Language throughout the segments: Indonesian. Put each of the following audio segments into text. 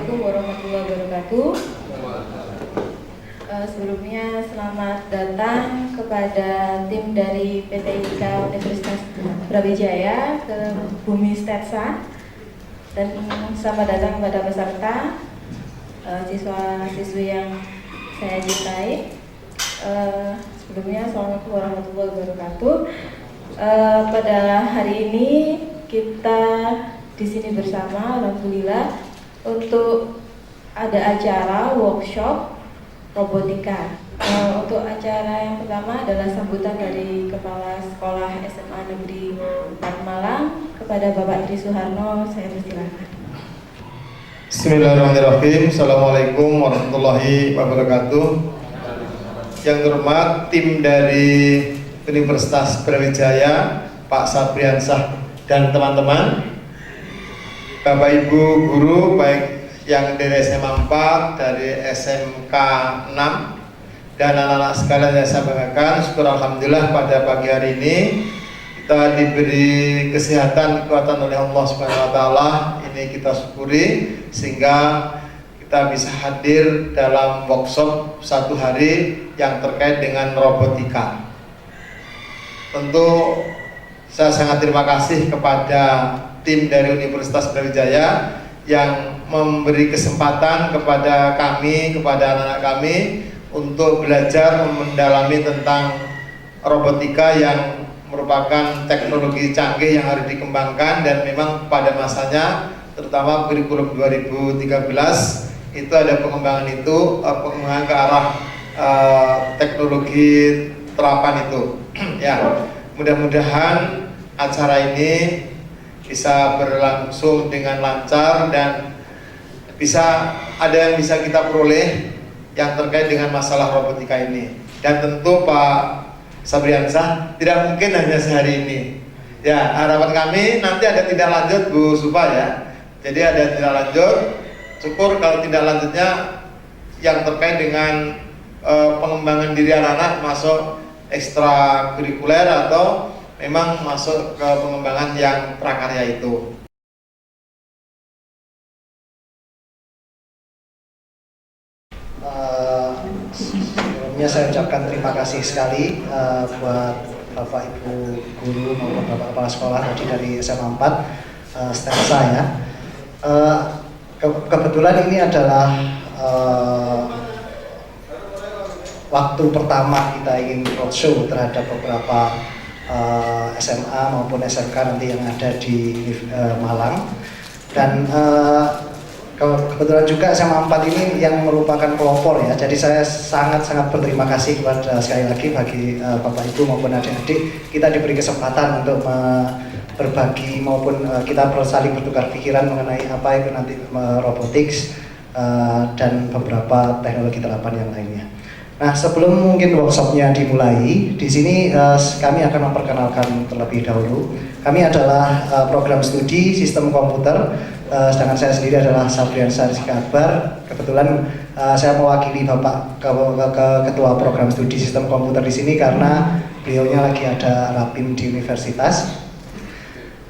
Assalamualaikum warahmatullahi wabarakatuh. Sebelumnya selamat datang kepada tim dari PT IKA Universitas Brawijaya ke Bumi Stetsa, dan selamat datang kepada peserta, siswa-siswi yang saya cintai. Sebelumnya Assalamualaikum warahmatullahi wabarakatuh. Pada hari ini kita di sini bersama, alhamdulillah, untuk ada acara workshop robotika. Untuk acara yang pertama adalah sambutan dari Kepala Sekolah SMA Negeri 4 Malang kepada Bapak Tri Suharno. Saya persilakan. Bismillahirrahmanirrahim. Assalamualaikum warahmatullahi wabarakatuh. Yang terhormat tim dari Universitas Brawijaya, Pak Sabriansah dan teman-teman, Bapak Ibu guru baik yang dari SMA 4, dari SMK 6, dan anak-anak sekalian yang saya banggakan. Syukur alhamdulillah pada pagi hari ini kita diberi kesehatan, kekuatan oleh Allah Subhanahu wa taala. Ini kita syukuri sehingga kita bisa hadir dalam workshop satu hari yang terkait dengan robotika. Tentu saya sangat terima kasih kepada tim dari Universitas Brawijaya yang memberi kesempatan kepada kami, kepada anak-anak kami untuk belajar mendalami tentang robotika yang merupakan teknologi canggih yang harus dikembangkan, dan memang pada masanya terutama kurikulum 2013 itu ada pengembangan ke arah teknologi terapan itu. Ya, mudah-mudahan acara ini bisa berlangsung dengan lancar dan bisa ada yang bisa kita peroleh yang terkait dengan masalah robotika ini. Dan tentu Pak Sabriansah tidak mungkin hanya sehari ini. Ya, harapan kami nanti ada tindak lanjut Bu Supa ya. Jadi ada tindak lanjut. Syukur kalau tindak lanjutnya yang terkait dengan pengembangan diri anak-anak masuk ekstrakurikuler atau memang masuk ke pengembangan yang prakarya itu. Sebelumnya saya ucapkan terima kasih sekali buat Bapak Ibu guru maupun Bapak Kepala Sekolah tadi dari SMA 4 Stetsa ya. Kebetulan ini adalah waktu pertama kita ingin roadshow terhadap beberapa SMA maupun SMK nanti yang ada di Malang, dan kebetulan juga SMA 4 ini yang merupakan pelopor ya. Jadi saya sangat-sangat berterima kasih kepada sekali lagi bagi Bapak Ibu maupun adik-adik, kita diberi kesempatan untuk berbagi maupun kita saling bertukar pikiran mengenai apa itu nanti robotics dan beberapa teknologi terapan yang lainnya. Nah, sebelum mungkin workshopnya dimulai, di sini kami akan memperkenalkan terlebih dahulu. Kami adalah program studi sistem komputer, sedangkan saya sendiri adalah Sabriansah Rizky Akbar. Kebetulan saya mewakili Bapak Ketua Program Studi Sistem Komputer di sini karena beliaunya lagi ada rapim di universitas.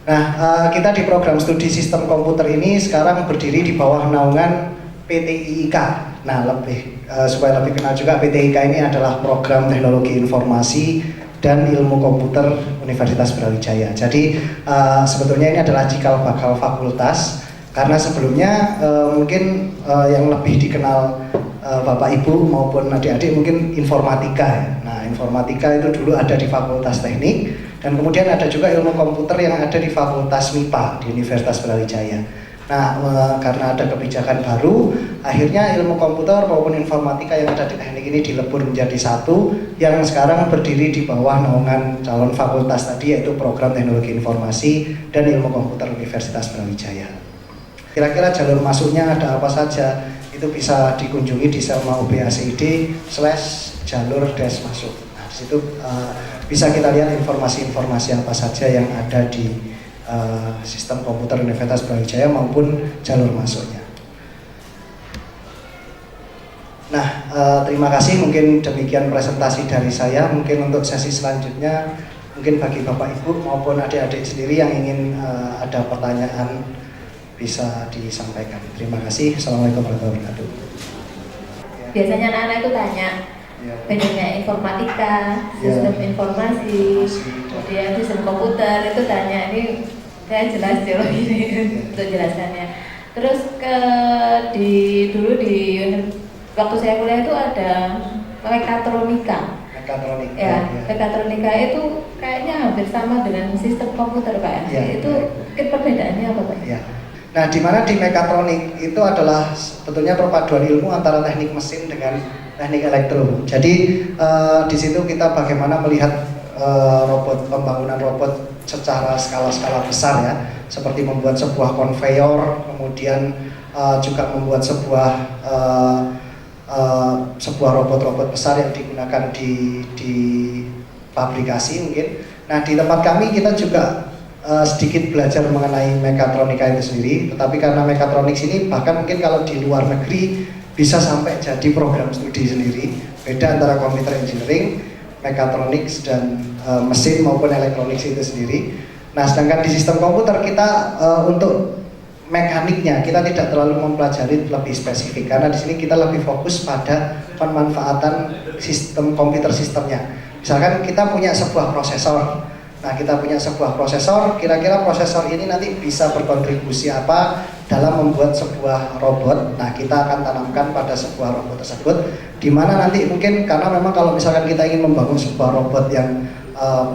Nah, kita di program studi sistem komputer ini sekarang berdiri di bawah naungan PT IIK. Nah, supaya lebih kenal juga, PT IIK ini adalah program teknologi informasi dan ilmu komputer Universitas Brawijaya. Jadi sebetulnya ini adalah cikal bakal fakultas, karena sebelumnya mungkin yang lebih dikenal Bapak Ibu maupun adik-adik mungkin informatika ya. Nah, informatika itu dulu ada di Fakultas Teknik, dan kemudian ada juga ilmu komputer yang ada di Fakultas MIPA di Universitas Brawijaya. Nah, karena ada kebijakan baru, akhirnya ilmu komputer maupun informatika yang ada di teknik ini dilebur menjadi satu, yang sekarang berdiri di bawah naungan calon fakultas tadi, yaitu Program Teknologi Informasi dan Ilmu Komputer Universitas Brawijaya. Kira-kira jalur masuknya ada apa saja? Itu bisa dikunjungi di Selma UBACID/jalur-masuk. Nah, di situ bisa kita lihat informasi-informasi apa saja yang ada di sistem komputer Universitas Brawijaya maupun jalur masuknya. Nah, terima kasih, mungkin demikian presentasi dari saya. Mungkin untuk sesi selanjutnya, mungkin bagi Bapak Ibu maupun adik-adik sendiri yang ingin ada pertanyaan bisa disampaikan. Terima kasih. Assalamualaikum warahmatullahi wabarakatuh. Biasanya anak-anak itu tanya bedanya informatika, sistem informasi, kemudian sistem komputer, itu tanya. Ini saya jelas geologi ini untuk jelasannya. Terus dulu waktu saya kuliah itu ada mekatronika. Ya, mekatronika itu kayaknya hampir sama dengan sistem komputer, Pak. Ya, itu perbedaannya apa, Pak? Ya. Nah, di mana di mekatronik itu adalah sebetulnya perpaduan ilmu antara teknik mesin dengan teknik elektro. Jadi di situ kita bagaimana melihat pembangunan robot secara skala-skala besar ya, seperti membuat sebuah konveyor, kemudian juga membuat sebuah robot-robot besar yang digunakan di pabrikasi mungkin. Nah, di tempat kami kita juga sedikit belajar mengenai mekatronika itu sendiri, tetapi karena mekatronik ini bahkan mungkin kalau di luar negeri bisa sampai jadi program studi sendiri. Beda antara computer engineering, mekatronik dan mesin maupun elektronik itu sendiri. Nah, sedangkan di sistem komputer kita untuk mekaniknya kita tidak terlalu mempelajari lebih spesifik, karena di sini kita lebih fokus pada pemanfaatan sistem komputer sistemnya. Misalkan kita punya sebuah prosesor. Nah, kita punya sebuah prosesor, kira-kira prosesor ini nanti bisa berkontribusi apa dalam membuat sebuah robot. Nah, kita akan tanamkan pada sebuah robot tersebut, di mana nanti mungkin karena memang kalau misalkan kita ingin membangun sebuah robot yang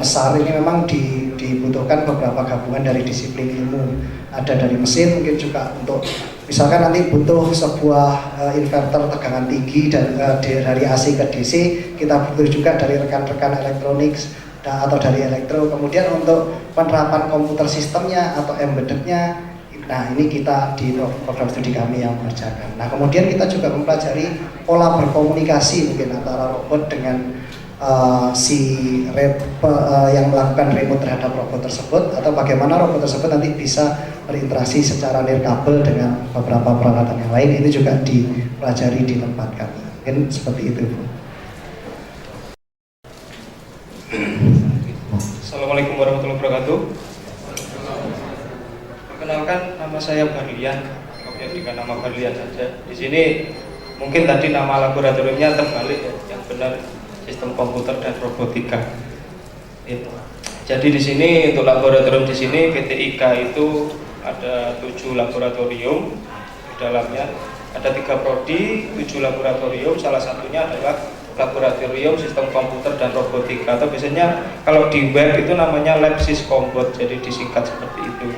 besar, ini memang dibutuhkan beberapa gabungan dari disiplin ilmu. Ada dari mesin, mungkin juga untuk misalkan nanti butuh sebuah inverter tegangan tinggi dan dari AC ke DC, kita butuh juga dari rekan-rekan elektronik atau dari elektro. Kemudian untuk penerapan komputer sistemnya atau embeddednya, nah ini kita di program studi kami yang mengerjakan. Nah, kemudian kita juga mempelajari pola berkomunikasi mungkin antara robot dengan yang melakukan remote terhadap robot tersebut, atau bagaimana robot tersebut nanti bisa berinteraksi secara nirkabel dengan beberapa peralatan yang lain. Ini juga dipelajari di tempat kami. Mungkin seperti itu, Bu. Assalamualaikum warahmatullahi wabarakatuh. Perkenalkan, nama saya Barlian, kemudian dengan nama Barlian saja. Di sini mungkin tadi nama laboratoriumnya terbalik ya, yang benar sistem komputer dan robotika. Jadi di sini untuk laboratorium di sini PT IKA itu ada 7 laboratorium, di dalamnya ada 3 prodi, 7 laboratorium. Salah satunya adalah laboratorium sistem komputer dan robotika, atau biasanya kalau di web itu namanya Lab Syscombot, jadi disingkat seperti itu.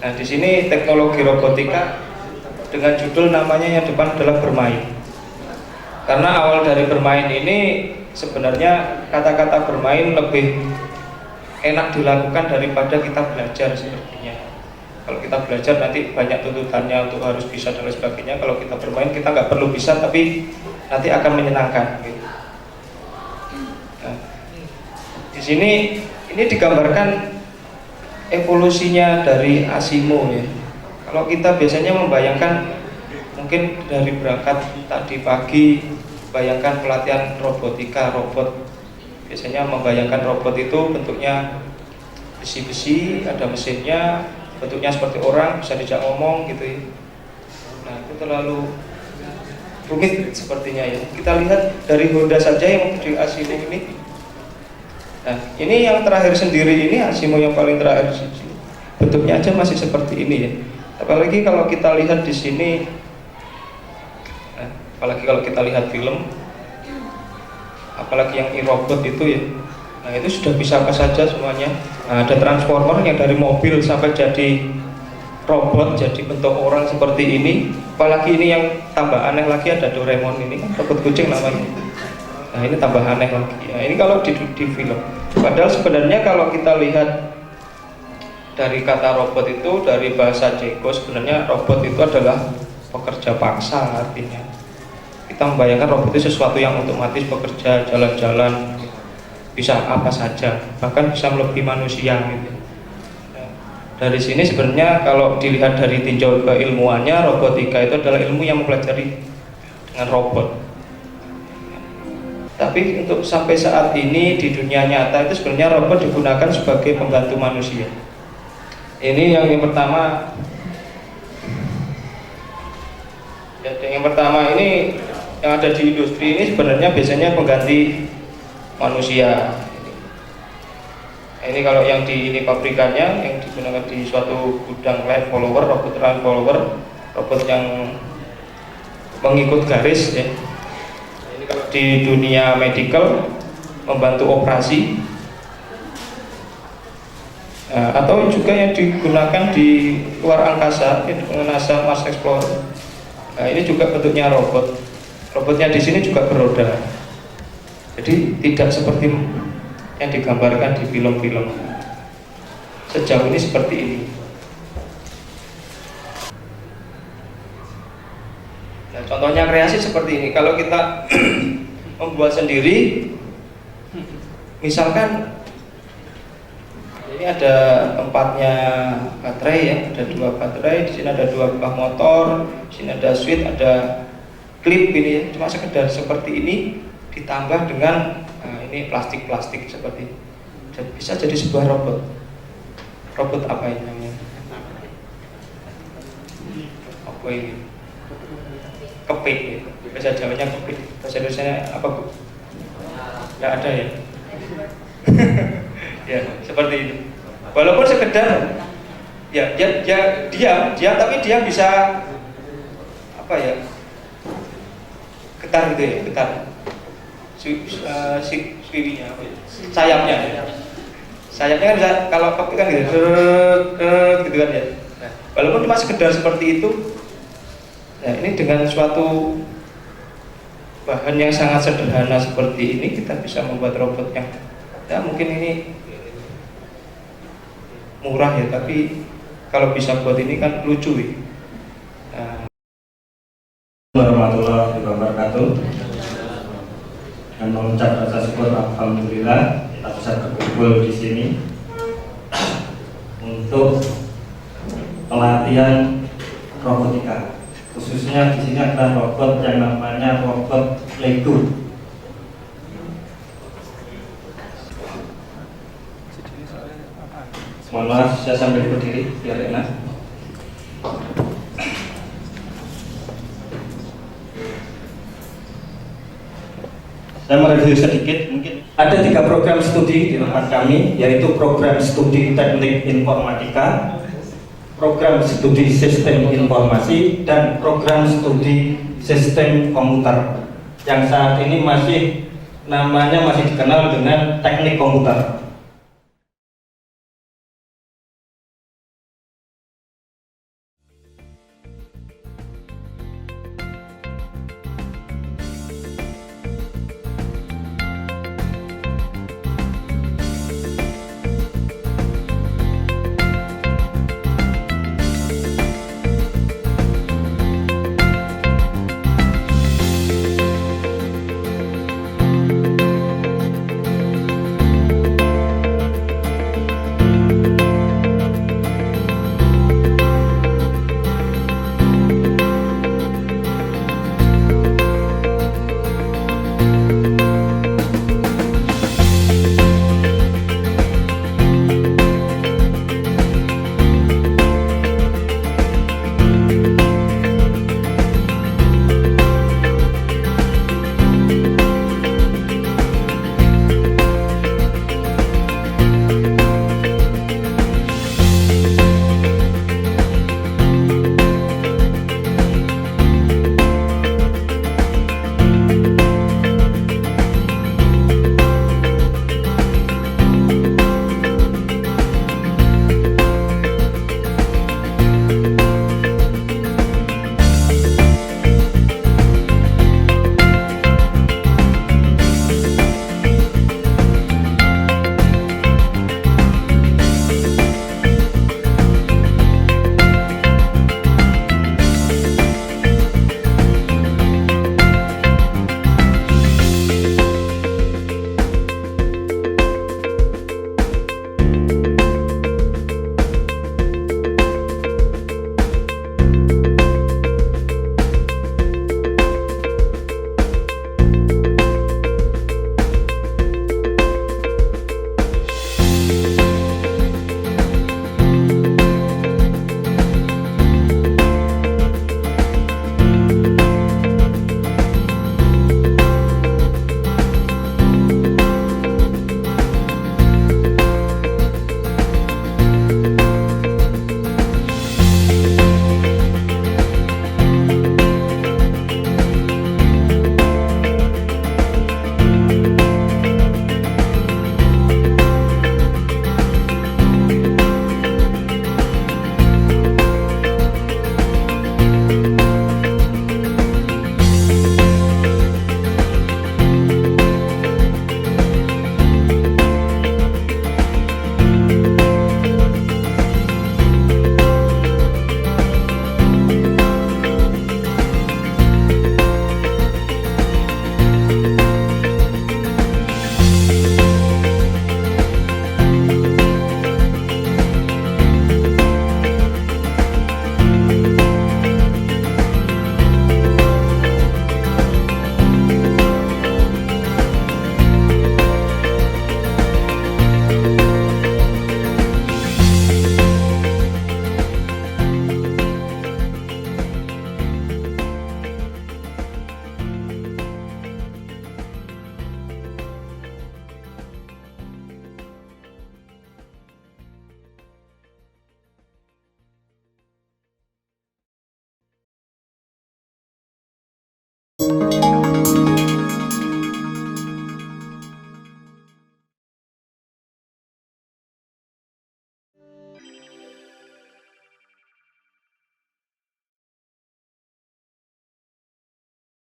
Nah, di sini teknologi robotika dengan judul namanya yang depan adalah bermain. Karena awal dari bermain ini sebenarnya kata-kata bermain lebih enak dilakukan daripada kita belajar sepertinya. Kalau kita belajar nanti banyak tuntutannya untuk harus bisa dan lain sebagainya. Kalau kita bermain kita nggak perlu bisa, tapi nanti akan menyenangkan. Gitu. Nah, di sini ini digambarkan evolusinya dari Asimo ya. Kalau kita biasanya membayangkan mungkin dari berangkat tadi pagi, bayangkan pelatihan robotika, robot biasanya membayangkan robot itu bentuknya besi-besi, ada mesinnya, bentuknya seperti orang, bisa dijak ngomong gitu ya. Nah, itu terlalu rumit sepertinya ya. Kita lihat dari Honda saja yang di Asimo ini. Nah, ini yang terakhir sendiri ini, Asimo yang paling terakhir sini. Bentuknya aja masih seperti ini ya. Apalagi kalau kita lihat di sini, apalagi kalau kita lihat film, apalagi yang e-robot itu ya, nah itu sudah bisa apa saja semuanya. Nah, ada transformer yang dari mobil sampai jadi robot, jadi bentuk orang seperti ini. Apalagi ini yang tambah aneh lagi, ada Doraemon ini kan robot kucing namanya. Nah, ini tambah aneh lagi. Nah, ini kalau di film. Padahal sebenarnya kalau kita lihat dari kata robot itu, dari bahasa Ceko, sebenarnya robot itu adalah pekerja paksa artinya. Kita membayangkan robot itu sesuatu yang otomatis bekerja, jalan-jalan, bisa apa saja, bahkan bisa melebihi manusia gitu. Nah, dari sini sebenarnya kalau dilihat dari tinjau keilmuannya, robotika itu adalah ilmu yang mempelajari dengan robot. Tapi untuk sampai saat ini di dunia nyata itu sebenarnya robot digunakan sebagai pembantu manusia. Ini yang pertama, Yang pertama ini yang ada di industri ini sebenarnya biasanya pengganti manusia. Ini kalau yang di ini pabrikannya yang digunakan di suatu gudang line follower, robot line follower, robot yang mengikut garis ya. Ini kalau di dunia medical membantu operasi, atau juga yang digunakan di luar angkasa, NASA Mars Explorer. Nah, ini juga bentuknya robot. Robotnya di sini juga beroda. Jadi tidak seperti yang digambarkan di film-film. Sejauh ini seperti ini. Nah, contohnya kreasi seperti ini. Kalau kita membuat sendiri, misalkan ini ada tempatnya baterai ya, ada 2 baterai, di sini ada 2 buah motor, di sini ada switch, ada klip ini ya. Cuma sekedar seperti ini ditambah dengan ini plastik-plastik seperti ini. Bisa jadi sebuah robot. Robot apa ini namanya? Apa ini? Kepik ya. Bahasa Jawanya kepik. Bahasa Indonesianya apa Bu? Nggak ada ya? Ya, seperti itu. Walaupun sekedar ya dia tapi dia bisa apa ya? Getar gitu ya, getar. Sayapnya kan bisa, kalau kepik kan gitu, gitu kan ya. Nah, walaupun cuma sekedar seperti itu, nah ini dengan suatu bahan yang sangat sederhana seperti ini kita bisa membuat robot yang ya mungkin ini murah ya, tapi kalau bisa buat ini kan lucu ya. Warahmatullahi wabarakatuh. Dan mengucap rasa syukur alhamdulillah kita bisa berkumpul di sini untuk pelatihan robotika. Khususnya di sini ada robot yang namanya robot Lego. Mohon maaf, saya sambil berdiri biar enak. Saya mereview sedikit, mungkin ada 3 program studi di tempat kami, yaitu program studi teknik informatika, program studi sistem informasi, dan program studi sistem komputer yang saat ini masih namanya masih dikenal dengan teknik komputer.